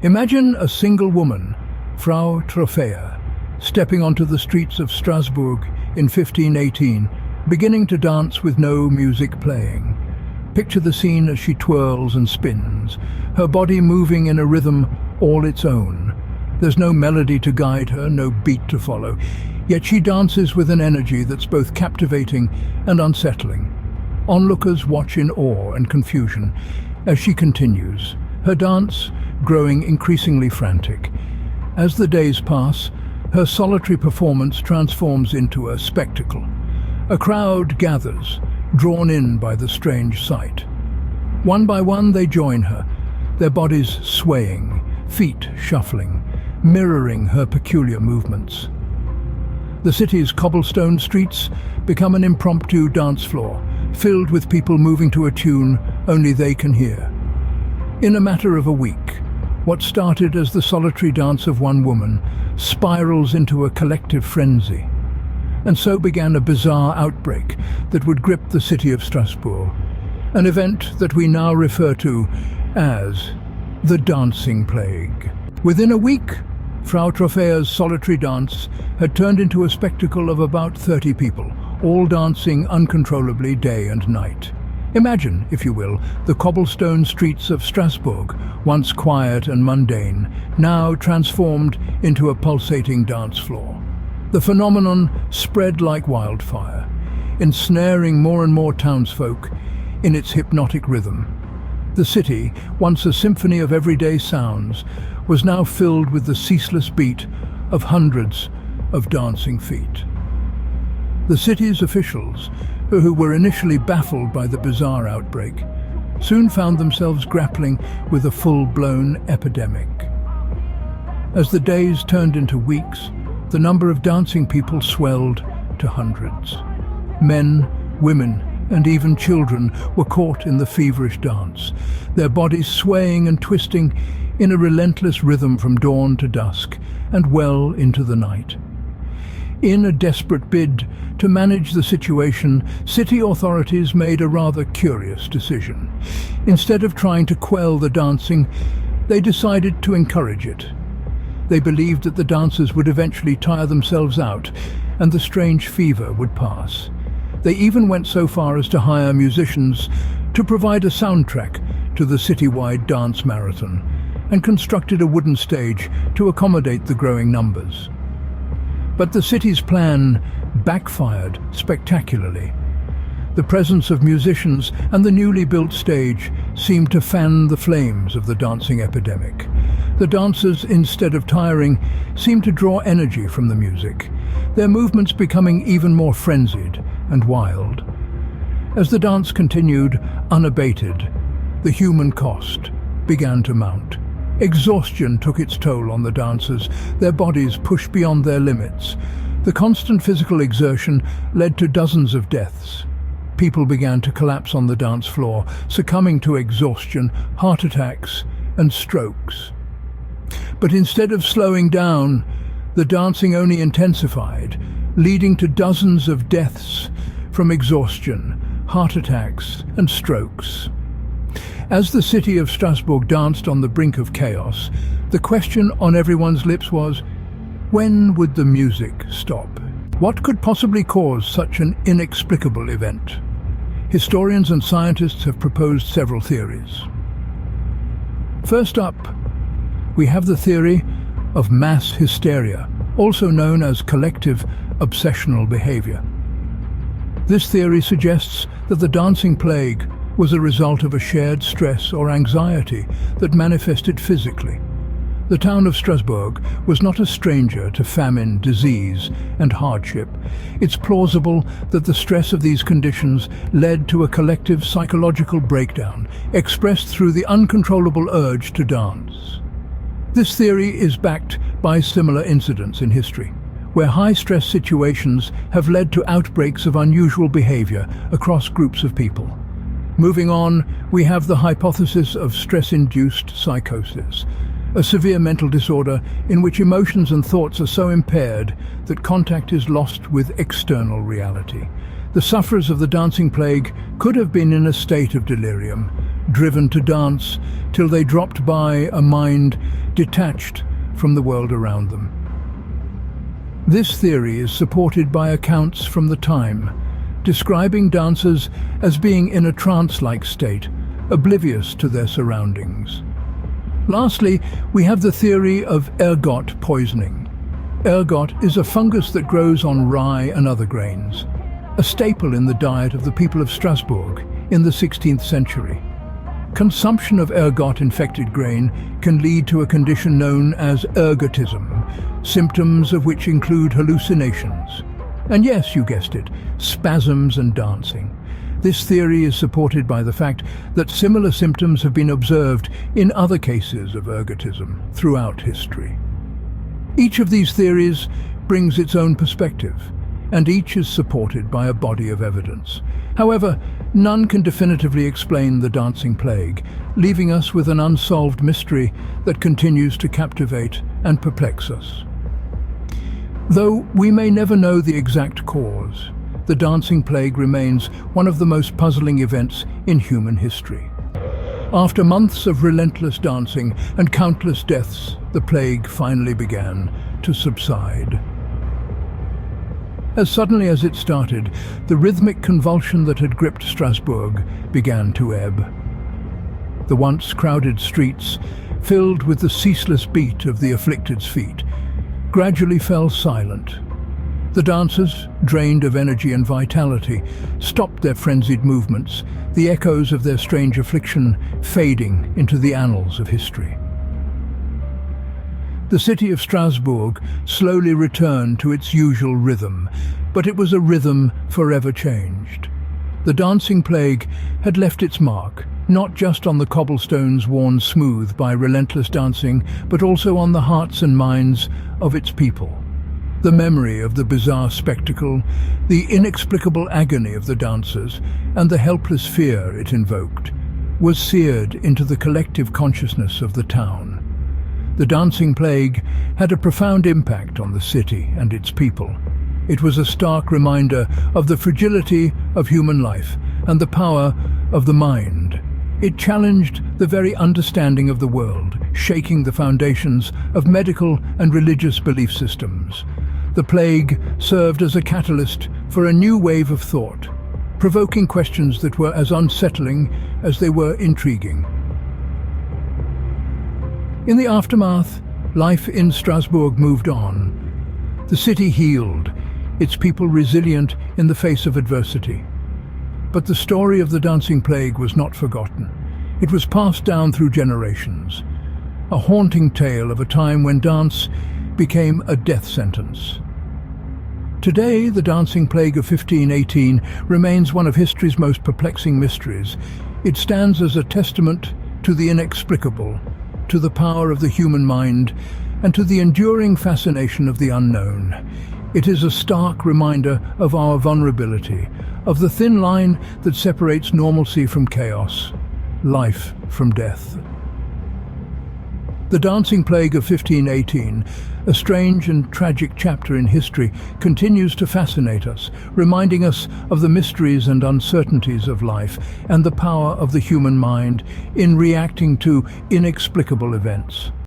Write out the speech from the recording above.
Imagine a single woman, Frau Trophäa, stepping onto the streets of Strasbourg in 1518, beginning to dance with no music playing. Picture the scene as she twirls and spins, her body moving in a rhythm all its own. There's no melody to guide her, no beat to follow, yet she dances with an energy that's both captivating and unsettling. Onlookers watch in awe and confusion as she continues, her dance growing increasingly frantic. As the days pass, her solitary performance transforms into a spectacle. A crowd gathers, drawn in by the strange sight. One by one they join her, their bodies swaying, feet shuffling, mirroring her peculiar movements. The city's cobblestone streets become an impromptu dance floor, filled with people moving to a tune only they can hear. In a matter of a week, what started as the solitary dance of one woman spirals into a collective frenzy. And so began a bizarre outbreak that would grip the city of Strasbourg, an event that we now refer to as the Dancing Plague. Within a week, Frau Trophäa's solitary dance had turned into a spectacle of about 30 people, all dancing uncontrollably day and night. Imagine, if you will, the cobblestone streets of Strasbourg, once quiet and mundane, now transformed into a pulsating dance floor. The phenomenon spread like wildfire, ensnaring more and more townsfolk in its hypnotic rhythm. The city, once a symphony of everyday sounds, was now filled with the ceaseless beat of hundreds of dancing feet. The city's officials, who were initially baffled by the bizarre outbreak, soon found themselves grappling with a full-blown epidemic. As the days turned into weeks, the number of dancing people swelled to hundreds. Men, women, and even children were caught in the feverish dance, their bodies swaying and twisting in a relentless rhythm from dawn to dusk and well into the night. In a desperate bid to manage the situation, city authorities made a rather curious decision. Instead of trying to quell the dancing, they decided to encourage it. They believed that the dancers would eventually tire themselves out and the strange fever would pass. They even went so far as to hire musicians to provide a soundtrack to the citywide dance marathon and constructed a wooden stage to accommodate the growing numbers. But the city's plan backfired spectacularly. The presence of musicians and the newly built stage seemed to fan the flames of the dancing epidemic. The dancers, instead of tiring, seemed to draw energy from the music, their movements becoming even more frenzied and wild. As the dance continued unabated, the human cost began to mount. Exhaustion took its toll on the dancers, their bodies pushed beyond their limits. The constant physical exertion led to dozens of deaths. People began to collapse on the dance floor, succumbing to exhaustion, heart attacks, and strokes. But instead of slowing down, the dancing only intensified, leading to dozens of deaths from exhaustion, heart attacks, and strokes. As the city of Strasbourg danced on the brink of chaos, the question on everyone's lips was, when would the music stop? What could possibly cause such an inexplicable event? Historians and scientists have proposed several theories. First up, we have the theory of mass hysteria, also known as collective obsessional behavior. This theory suggests that the dancing plague was a result of a shared stress or anxiety that manifested physically. The town of Strasbourg was not a stranger to famine, disease, and hardship. It's plausible that the stress of these conditions led to a collective psychological breakdown, expressed through the uncontrollable urge to dance. This theory is backed by similar incidents in history, where high-stress situations have led to outbreaks of unusual behavior across groups of people. Moving on, we have the hypothesis of stress-induced psychosis, a severe mental disorder in which emotions and thoughts are so impaired that contact is lost with external reality. The sufferers of the dancing plague could have been in a state of delirium, driven to dance till they dropped by a mind detached from the world around them. This theory is supported by accounts from the time, describing dancers as being in a trance-like state, oblivious to their surroundings. Lastly, we have the theory of ergot poisoning. Ergot is a fungus that grows on rye and other grains, a staple in the diet of the people of Strasbourg in the 16th century. Consumption of ergot-infected grain can lead to a condition known as ergotism, symptoms of which include hallucinations. And yes, you guessed it, spasms and dancing. This theory is supported by the fact that similar symptoms have been observed in other cases of ergotism throughout history. Each of these theories brings its own perspective, and each is supported by a body of evidence. However, none can definitively explain the dancing plague, leaving us with an unsolved mystery that continues to captivate and perplex us. Though we may never know the exact cause, the dancing plague remains one of the most puzzling events in human history. After months of relentless dancing and countless deaths, the plague finally began to subside. As suddenly as it started, the rhythmic convulsion that had gripped Strasbourg began to ebb. The once crowded streets, filled with the ceaseless beat of the afflicted's feet, gradually fell silent. The dancers, drained of energy and vitality, stopped their frenzied movements, the echoes of their strange affliction fading into the annals of history. The city of Strasbourg slowly returned to its usual rhythm, but it was a rhythm forever changed. The dancing plague had left its mark, not just on the cobblestones worn smooth by relentless dancing, but also on the hearts and minds of its people. The memory of the bizarre spectacle, the inexplicable agony of the dancers, and the helpless fear it invoked, was seared into the collective consciousness of the town. The dancing plague had a profound impact on the city and its people. It was a stark reminder of the fragility of human life and the power of the mind. It challenged the very understanding of the world, shaking the foundations of medical and religious belief systems. The plague served as a catalyst for a new wave of thought, provoking questions that were as unsettling as they were intriguing. In the aftermath, life in Strasbourg moved on. The city healed, its people resilient in the face of adversity. But the story of the dancing plague was not forgotten. It was passed down through generations, a haunting tale of a time when dance became a death sentence. Today, the dancing plague of 1518 remains one of history's most perplexing mysteries. It stands as a testament to the inexplicable, to the power of the human mind, and to the enduring fascination of the unknown. It is a stark reminder of our vulnerability, of the thin line that separates normalcy from chaos, life from death. The dancing plague of 1518, a strange and tragic chapter in history, continues to fascinate us, reminding us of the mysteries and uncertainties of life and the power of the human mind in reacting to inexplicable events.